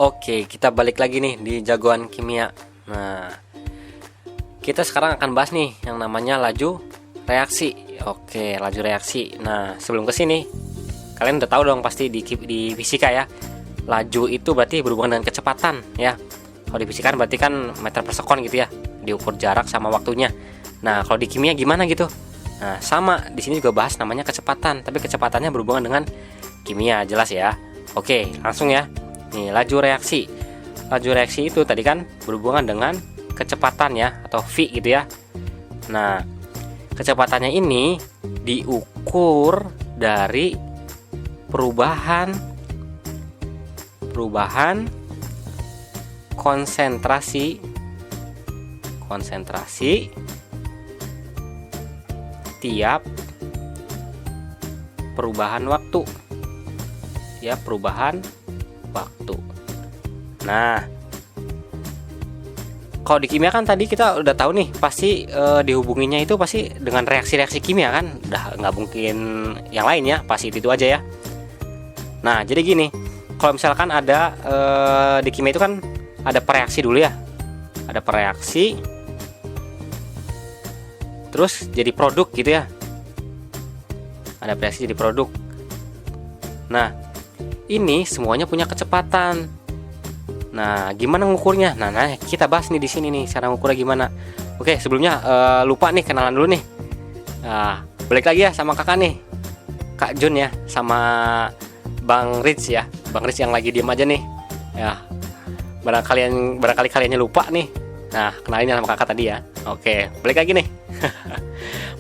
Oke, kita balik lagi nih di jagoan kimia. Nah, kita sekarang akan bahas nih yang namanya laju reaksi. Oke, laju reaksi. Nah, sebelum ke sini, kalian udah tahu dong pasti di fisika ya. Laju itu berarti berhubungan dengan kecepatan ya. Kalau di fisika berarti kan meter per sekon gitu ya. Diukur jarak sama waktunya. Nah, kalau di kimia gimana gitu? Nah, sama di sini juga bahas namanya kecepatan, tapi kecepatannya berhubungan dengan kimia, jelas ya. Oke, langsung ya. Nih, laju reaksi. Laju reaksi itu tadi kan berhubungan dengan kecepatan ya, atau V gitu ya. Nah, kecepatannya ini diukur dari perubahan konsentrasi tiap perubahan waktu. Nah, kalau di kimia kan tadi kita udah tahu nih, pasti dihubunginya itu pasti dengan reaksi-reaksi kimia kan, udah nggak mungkin yang lain ya, pasti itu aja ya. Nah, jadi gini, kalau misalkan ada di kimia itu kan ada pereaksi dulu ya, ada pereaksi, terus jadi produk gitu ya, ada pereaksi jadi produk. Nah, ini semuanya punya kecepatan. Nah, gimana ngukurnya? Nah, kita bahas nih di sini nih cara ngukurnya gimana. Oke, sebelumnya lupa nih, kenalan dulu nih. Nah, balik lagi ya sama kakak nih, Kak Jun ya, sama Bang Rich ya, Bang Rich yang lagi diem aja nih. Ya, barangkali kaliannya lupa nih. Nah, kenalin sama kakak tadi ya. Oke, balik lagi nih.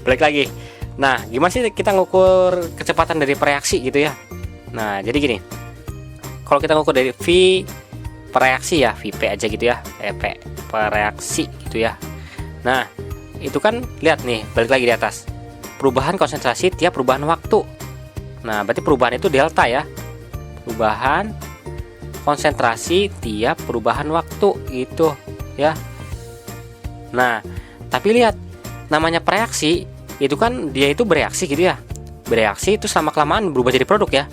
Balik lagi. Nah, gimana sih kita ngukur kecepatan dari pereaksi gitu ya? Nah, jadi gini. Kalau kita ngukur dari V pereaksi ya, VP aja gitu ya, P pereaksi gitu ya. Nah, itu kan lihat nih, balik lagi di atas, perubahan konsentrasi tiap perubahan waktu. Nah, berarti perubahan itu delta ya, perubahan konsentrasi tiap perubahan waktu gitu ya. Nah, tapi lihat, namanya pereaksi itu kan dia itu bereaksi gitu ya, bereaksi itu selama kelamaan berubah jadi produk ya.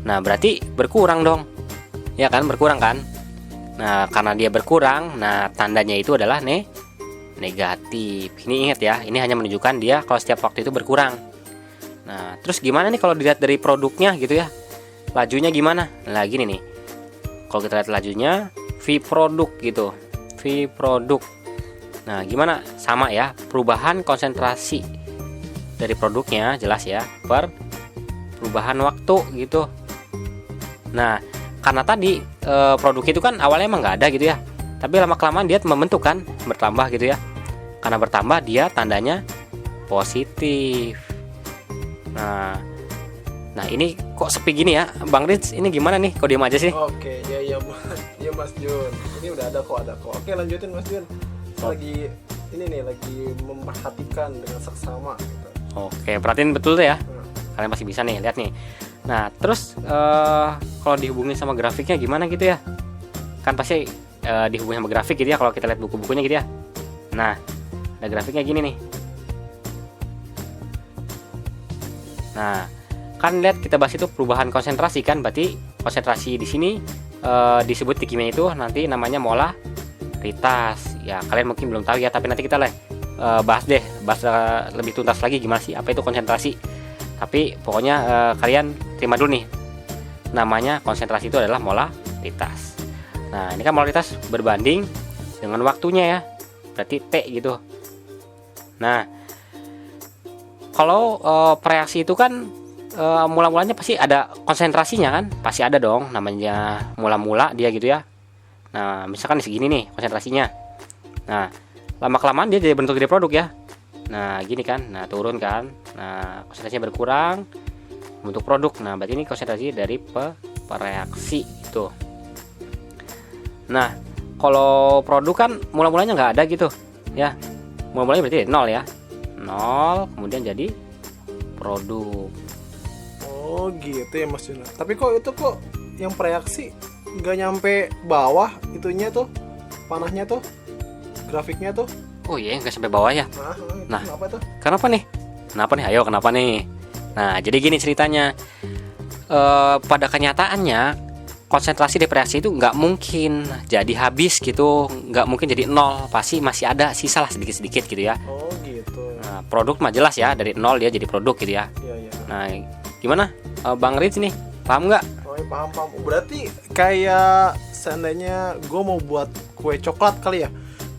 Nah, berarti berkurang dong ya kan, berkurang kan. Nah, karena dia berkurang, nah tandanya itu adalah negatif. Ini ingat ya, ini hanya menunjukkan dia kalau setiap waktu itu berkurang. Nah, terus gimana nih kalau dilihat dari produknya gitu ya, lajunya gimana? Nah, gini nih, kalau kita lihat lajunya V produk gitu, V produk. Nah, gimana? Sama ya, perubahan konsentrasi dari produknya jelas ya, per perubahan waktu gitu. Nah, karena tadi produk itu kan awalnya emang nggak ada gitu ya, tapi lama kelamaan dia membentuk kan, bertambah gitu ya. Karena bertambah dia tandanya positif. Nah ini kok sepi gini ya, Bang Rich, ini gimana nih? Kok diam aja sih? Oke, ya Mas Jun. Ini udah ada kok. Oke, lanjutin Mas Jun. Saya lagi memperhatikan dengan seksama gitu. Oke, perhatiin betul tuh ya. Kalian pasti bisa nih, lihat nih. Nah, terus kalau dihubungin sama grafiknya gimana gitu ya? Kan pasti dihubungin sama grafik gitu ya, kalau kita lihat buku-bukunya gitu ya. Nah, ada grafiknya gini nih. Nah, kan lihat kita bahas itu perubahan konsentrasi kan, berarti konsentrasi di sini disebut di kimia itu nanti namanya molaritas. Ya, kalian mungkin belum tahu ya, tapi nanti kita bahas lebih tuntas lagi gimana sih apa itu konsentrasi. Tapi pokoknya kalian terima dulu nih, namanya konsentrasi itu adalah molaritas. Nah, ini kan molaritas berbanding dengan waktunya ya, berarti T gitu. Nah, kalau pereaksi itu kan mula-mulanya pasti ada konsentrasinya kan, pasti ada dong, namanya mula-mula dia gitu ya. Nah, misalkan segini nih konsentrasinya. Nah, lama-kelamaan dia jadi bentuk jadi produk ya. Nah, gini kan, nah turun kan, nah konsentrasinya berkurang untuk produk. Nah, berarti ini konsentrasi dari pereaksi itu. Nah, kalau produk kan mula-mulanya nggak ada gitu ya, mula-mulanya berarti 0 ya, 0 kemudian jadi produk. Oh gitu ya Mas Jun. Tapi kok yang pereaksi nggak nyampe bawah itunya tuh, panahnya tuh, grafiknya tuh. Oh iya, nggak sampai bawah ya. Nah, kenapa tuh? Kenapa nih? Ayo, kenapa nih? Nah, jadi gini ceritanya. Pada kenyataannya konsentrasi dari reaksi itu nggak mungkin jadi habis gitu, nggak mungkin jadi nol, pasti masih ada sisa lah sedikit-sedikit gitu ya. Oh gitu. Nah, produk mah jelas ya, dari nol dia jadi produk gitu ya. Iya iya. Nah, gimana Bang Rich nih, paham nggak? Oh iya, paham paham. Berarti kayak seandainya gue mau buat kue coklat kali ya,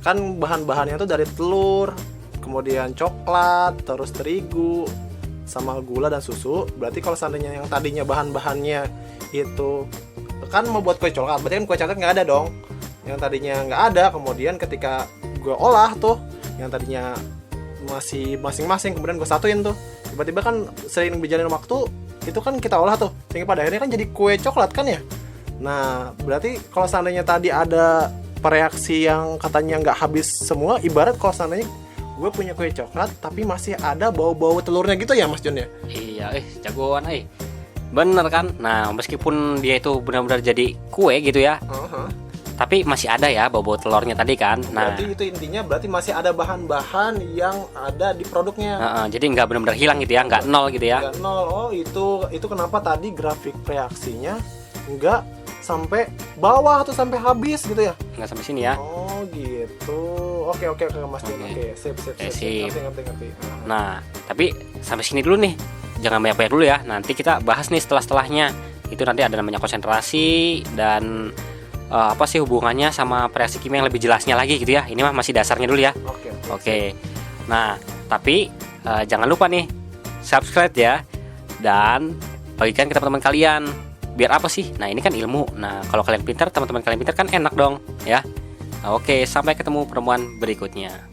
kan bahan-bahannya tuh dari telur, kemudian coklat, terus terigu, sama gula dan susu. Berarti kalau seandainya yang tadinya bahan-bahannya itu kan mau buat kue coklat, berarti kan kue coklat nggak ada dong. Yang tadinya nggak ada, kemudian ketika gue olah tuh, yang tadinya masih masing-masing, kemudian gue satuin tuh. Tiba-tiba kan sering berjalan waktu, itu kan kita olah tuh, sehingga pada akhirnya kan jadi kue coklat kan ya. Nah, berarti kalau seandainya tadi ada reaksi yang katanya nggak habis semua, ibarat kalau seandainya gue punya kue coklat tapi masih ada bau-bau telurnya gitu ya Mas Jun ya? Iya, jagoan, bener kan? Nah, meskipun dia itu benar-benar jadi kue gitu ya, tapi masih ada ya bau-bau telurnya tadi kan. Nah, berarti itu intinya berarti masih ada bahan-bahan yang ada di produknya. jadi nggak benar-benar hilang gitu ya, nggak nol gitu ya. Nggak nol. Oh, itu kenapa tadi grafik reaksinya nggak sampai bawah atau sampai habis gitu ya? Nggak sampai sini ya. Oh gitu. Oke Mas Jun. Oke, sip. Sip. Ngerti. Nah, tapi sampai sini dulu nih. Jangan banyak-banyak dulu ya. Nanti kita bahas nih setelahnya. Itu nanti ada namanya konsentrasi dan apa sih hubungannya sama reaksi kimia yang lebih jelasnya lagi gitu ya. Ini mah masih dasarnya dulu ya. Oke. Nah, tapi jangan lupa nih subscribe ya dan bagikan ke teman-teman kalian. Biar apa sih? Nah, ini kan ilmu. Nah, kalau kalian pintar, teman-teman kalian pintar kan enak dong ya. Oke, sampai ketemu pertemuan berikutnya.